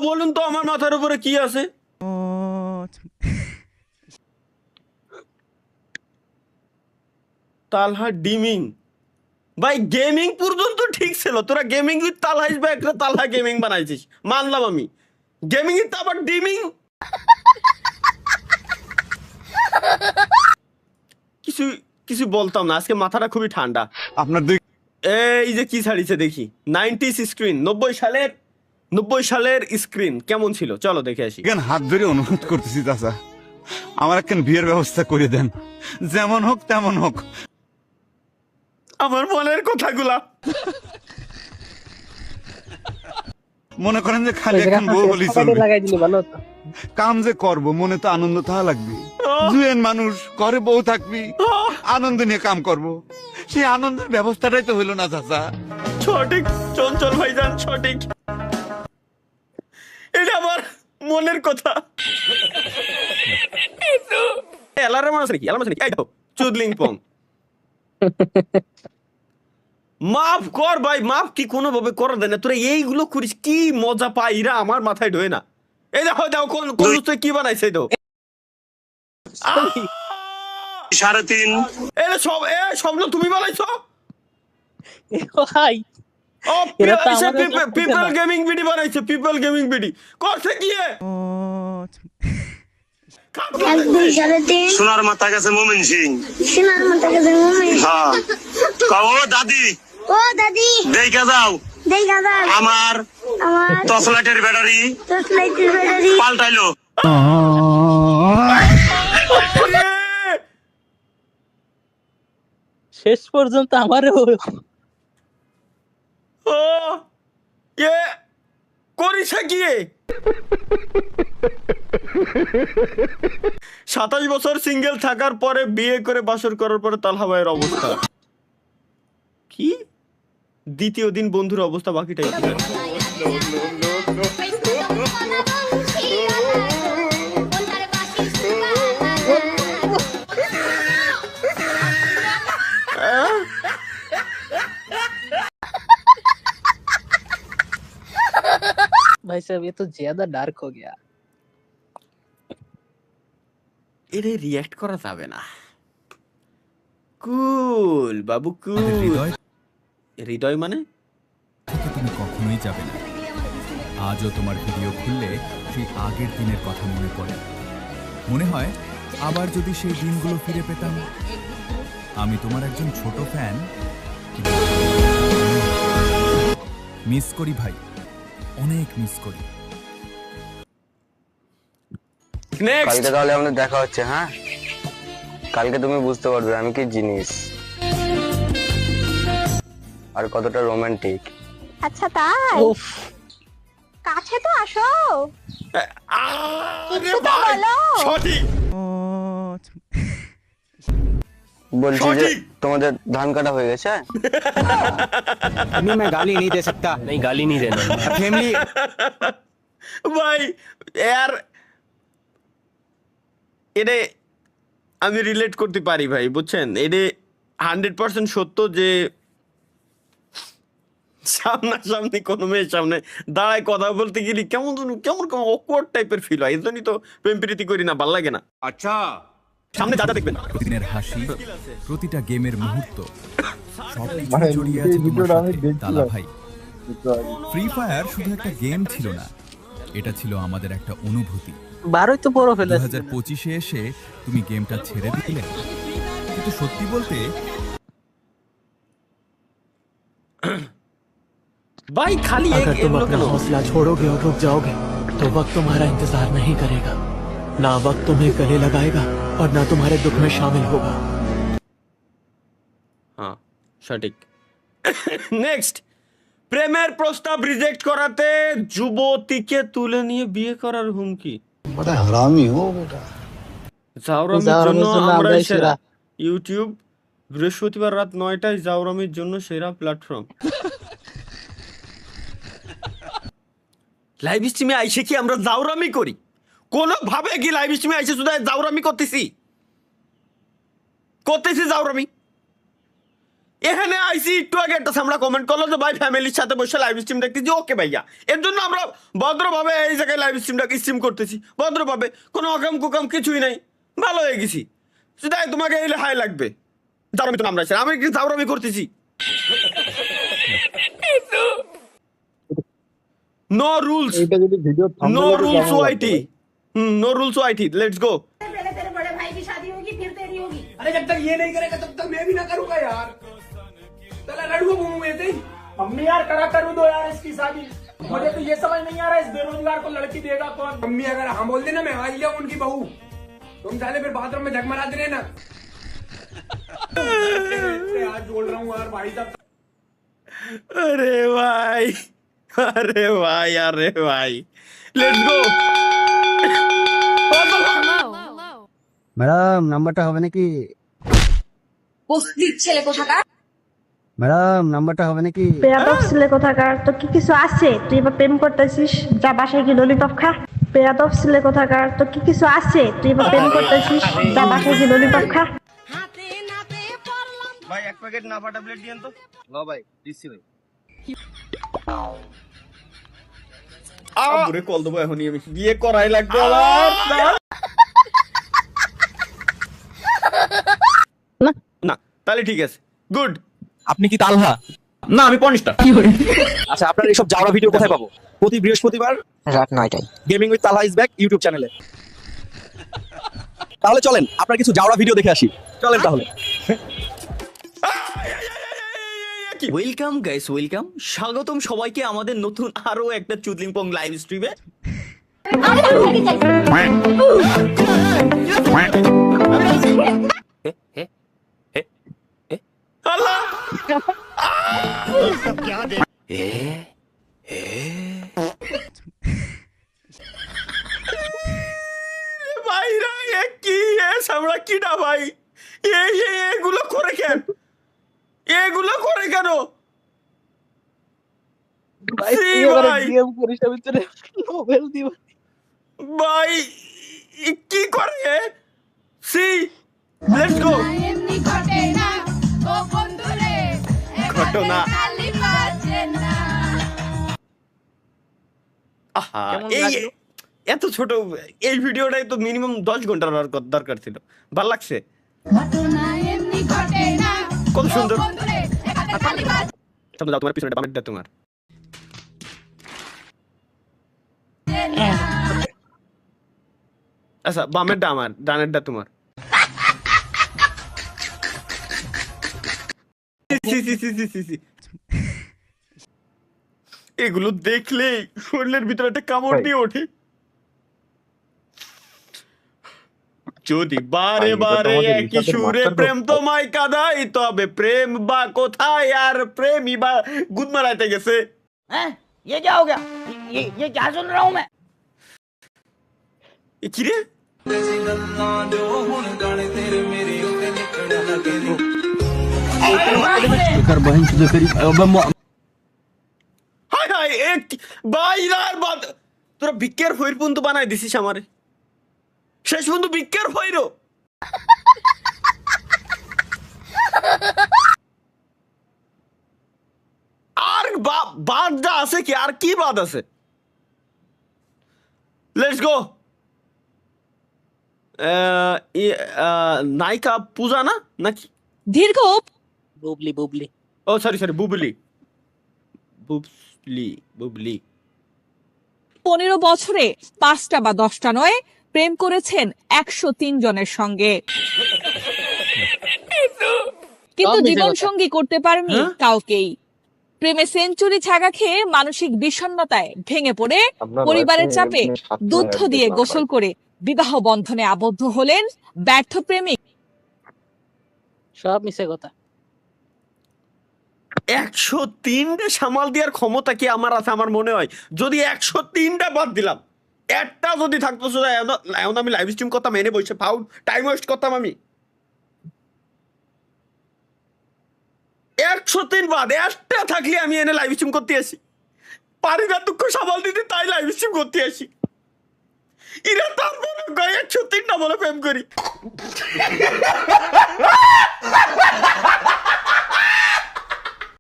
বলুন তো আমার মাথার উপরে কি আছে? তালহা ডিমিং। ভাই গেমিং পর্যন্ত ঠিক ছিল, তোরা গেমিং উইথ তালহা হিসেবে একটা তালহা গেমিং বানাইছিস, মানলাম আমি। গেমিং উইথ আবার ডিমিং, কিছু কিছু বলতাম না, আজকে মাথাটা খুবই ঠান্ডা। আপনার এই যে কি ছাড়িছে দেখি, 90s স্ক্রিন, 90 সালের স্ক্রিন কেমন ছিল চলো দেখে আসি। হাত ধরে অনুরোধ করতেছি চাচা, আমার একখান বিয়ের ব্যবস্থা করে দেন, যেমন হোক তেমন হোক। আমার মনের কথাগুলা মনে করেন যে খালি এখন বউ বলি চলবে, কাম যে করবো মনে তো আনন্দ তাহা লাগবে। জুয়েন মানুষ, ঘরে বউ থাকবি, আনন্দ নিয়ে কাম করবো, সেই আনন্দের ব্যবস্থাটাই তো হইলো না চাচা। সঠিক চঞ্চল ভাইজান, সঠিক। এটা আমার মনের কথা। অ্যালার্ম আছে নাকি? অ্যালার্ম আছে নাকি? এই দাও চুদলিং পং। মাফ কর ভাই, মাফ কি কোনো ভাবে করা দেয় না? তোরা এইগুলো করিস, কি মজা পাই এরা, আমার মাথায় ঢোয় না। এই দেখো দেখো কোন কোন কি বানাইছে তো 3.5 এটা সব স্বপ্ন তুমি বানাইছো? ভাই ও পিপল গেমিং বিডি বানাইছে, পিপল গেমিং বিডি করছে কি? 1, 2, 3.5 সোনার মাথা গেছে মোমিন সিং। সোনার মাথা গেছে মুমিন। হ্যাঁ কাও দাদি, ও দাদি দেখে যাও দেখা দাও আমার টর্চলাইটের ব্যাটারি পাল্টাইলো। শেষ পর্যন্ত আমারও ও কে করিছে কি? 27 বছর সিঙ্গেল থাকার পরে বিয়ে করে বাসর করার পরে তালহা ভাইয়ের অবস্থা কি? দ্বিতীয় দিন বন্ধুর অবস্থা বাকিটাই কি? भाई साहब ये तो ज्यादा डार्क हो गया। এটা রিঅ্যাক্ট করা যাবে না। কুল বাবু কুল। হৃদয় মানে থেকে তুমি কখনোই যাবে না। আজও তোমার ভিডিও খুললে সেই আগের দিনের কথা মনে পড়ে। মনে হয় আবার যদি সেই দিনগুলো ফিরে পেতাম। আমি তোমার একজন ছোট ফ্যান, মিস করি ভাই, অনেক মিস করি। নেক্সট কালকে তাহলে আমাদের দেখা হচ্ছে। হ্যাঁ, কালকে তুমি বুঝতে পারবে আমি কি জিনিস আর কতটা রোমান্টিক। আচ্ছা তাই उफ, কাছে তো আসো। আরে কিছু তো ভাই বলো। সঠিক বলছি যে সঠিক। তোমাদের ধান কাটা হয়ে গেছে। अभी मैं गाली नहीं दे सकता। नहीं गाली नहीं देना। फैमिली ভাই यार এটা আমি রিলেট করতে পারি ভাই, বুঝছেন? এটা 100% সত্য যে সামনাসামনি কোনো মেয়ের সামনে দাঁড়ায় কথা বলতে গেলে কেমন কেমন কেমন অকওয়ার্ড টাইপের ফিল হয়। এই জন্যই তো প্রেম প্রীতি করি না, ভাল লাগে না। আচ্ছা, সামনে যা যা দেখবেন প্রতিদিনের হাসি, প্রতিটা গেমের মুহূর্ত, সবকিছু জড়িয়ে আছে তোমার সাথে তালা ভাই। ফ্রি ফায়ার শুধু একটা গেম ছিল না, এটা ছিল আমাদের একটা অনুভূতি। 12 তো বড় ফেলে 2025-এ এসে তুমি গেমটা ছেড়ে দিলে, কিন্তু সত্যি বলতে ভাই খালি अगर तुम এগুলো अपना কেন? हौसला छोड़ोगे और रुक जाओगे तो वक्त तुम्हारा इंतजार नहीं करेगा। ना वक्त तुम्हें गले लगाएगा और ना तुम्हारे दुख में शामिल होगा। হ্যাঁ সঠিক। নেক্সট, প্রেমের প্রস্তাব রিজেক্ট করাতে যুবতীকে তুলে নিয়ে বিয়ে করার হুমকি। बड़ा हरामी हो बेटा। জাউরামির জন্য আমরাই সেরা। ইউটিউব বৃহস্পতিবার রাত 9টায় জাউরামির জন্য সেরা প্ল্যাটফর্ম। লাইভ স্ট্রিমে আইসে কি আমরা জাউরামি করি? কোন ভাবে কি লাইভ স্ট্রিমে আইসে শুধু জাউরামি করতেছি জাউরামি? এখানে আইসি একটু আগে একটা আমরা কমেন্ট করলো যে ভাই ফ্যামিলির সাথে বসে লাইভ স্ট্রিম দেখতেছি, ওকে ভাইয়া, এর জন্য আমরা ভদ্রভাবে এই জায়গায় লাইভ স্ট্রিমটাকে স্ট্রিম করতেছি ভদ্রভাবে, কোনো অকাম কুকাম কিছুই নাই, ভালো হয়ে গেছি। তাই তোমাকে এই হাই লাগবে, জানাবি তো আমরা আমি কি জাউরামি করতেছি? নো রুলস, নো রুলস ওয়াইটি, नो रूल्स वाइटी, लेट्स गो। तेरे बड़े भाई की शादी होगी फिर तेरी होगी। अरे जब तक ये नहीं करेगा तब तक मैं भी ना करूंगा यार। चला लड़ूंगा मुंह में से। मम्मी यार करूँ दो यार इसकी शादी। मुझे तो ये समझ नहीं आ रहा इस बेरोजगार को लड़की देगा कौन। मम्मी अगर हम बोल देना मैं आ जाऊँ उनकी बहू, तुम साले फिर बाथरूम में झकमराते रहना। आज जोड़ रहा हूँ यार भाई साहब। अरे भाई, अरे भाई, अरे भाई, लेट्स गो। ম্যাডাম নাম্বারটা হবে নাকি? বস্তির ছেলে কোথাকার, ম্যাডাম নাম্বারটা হবে নাকি? বেয়াদব ছেলে কোথাকার, তো কি কিছু আছে? তুই এবার প্রেম করতেছিস, যা বাসায় গিয়ে ললিপপ খা। বেয়াদব ছেলে কোথাকার, তো কি কিছু আছে? তুই এবার প্রেম করতেছিস, যা বাসায় গিয়ে ললিপপ খা। ভাই এক প্যাকেট নাফা ট্যাবলেট দিয়েন তো। লো ভাই দিচ্ছি ভাই। আবুরে কল দেবো এখনই, আমি বিয়ে করাই লাগবে আবার। না তাহলে ঠিক আছে, গুড। আপনি কি তালহা? না আমি পনিশটা। আচ্ছা আপনার এইসব জাউরা ভিডিও কোথায় পাবো? প্রতি বৃহস্পতিবার রাত 9টায় gaming with Talha is back YouTube চ্যানেলে। তাহলে চলেন আপনার কিছু জাউরা ভিডিও দেখে আসি, চলেন তাহলে। ওয়েলকাম গাইস, ওয়েলকাম, স্বাগতম সবাইকে আমাদের নতুন আরো একটা চুদলিং পং লাইভ স্ট্রিমে। আল্লাহ ভাইরা এ কি আমরা কিনা ভাই, এগুলো করে কেন, এগুলো করে কেন? ভাই সি তুই এবারে ভাই, গেম করিস আমি তোরে নোবেল দিব। ভাই কি করে? C let's go. ঘটনা আহা, এই এত ছোট এই ভিডিওটাই তো মিনিমাম 10 ঘন্টার দরকার ছিল। ভালো লাগছে, কত সুন্দর। সামনে যাও, তোমার পিছনে বামেরটা তোমার। আচ্ছা বামেরটা আমার, ডানেরটা তোমার। এগুলো দেখলে শরীরের ভিতরে একটা কামড় দিয়ে ওঠে। যদি বারে বারে একই সুরে প্রেম তোমায় কাঁদাই, তবে প্রেম বা কোথায়, আর প্রেমই বা গুদ মারাইতে গেছে। ये क्या हो गया? ये क्या सुन रहा हूँ मैं? এ কি রে? হায় হায়, বাইরার বাদ তোরা ভিক্ষের ফইর পর্যন্ত বানাই দিছিস আমারে, শেষ পর্যন্ত ভিক্ষের ফইরো। আর বাদ যা আছে কি, আর কি বাদ আছে? Let's go. নায়িকা পূজা না নাকি? দীর্ঘ বুবলি বুবলি, ও সরি সরি, বুবলি বুবলি বুবলি। 15 বছরে 5টা বা 10টা নয়, প্রেম করেছেন 103 জনের সঙ্গে, কিন্তু জীবন সঙ্গী করতে পারেনি কাউকেই। প্রেমে সেঞ্চুরি ছাগা খেয়ে মানসিক বিষণ্ণতায় ভেঙে পড়ে পরিবারের চাপে দুধ দিয়ে গোসল করে বিবাহ বন্ধনে আবদ্ধ হলেন ব্যর্থ প্রেমিক। সব মিছে কথা। 103টা সামাল দেওয়ার ক্ষমতা কি আমার আছে? আমার মনে হয় যদি 103টা বাদ দিলাম, একটা যদি থাকতো এখন আমি লাইভ স্ট্রিম করতাম, এনে বসে ফাউল টাইম ওয়েস্ট করতাম আমি। 103 বাদ একটা থাকলে আমি এনে লাইভ স্ট্রিম করতে আসি, পারিবার দুঃখ সামাল দিতে, তাই লাইভ স্ট্রিম করতে আসি। এরা তারপরে 103টা বলে প্রেম করি।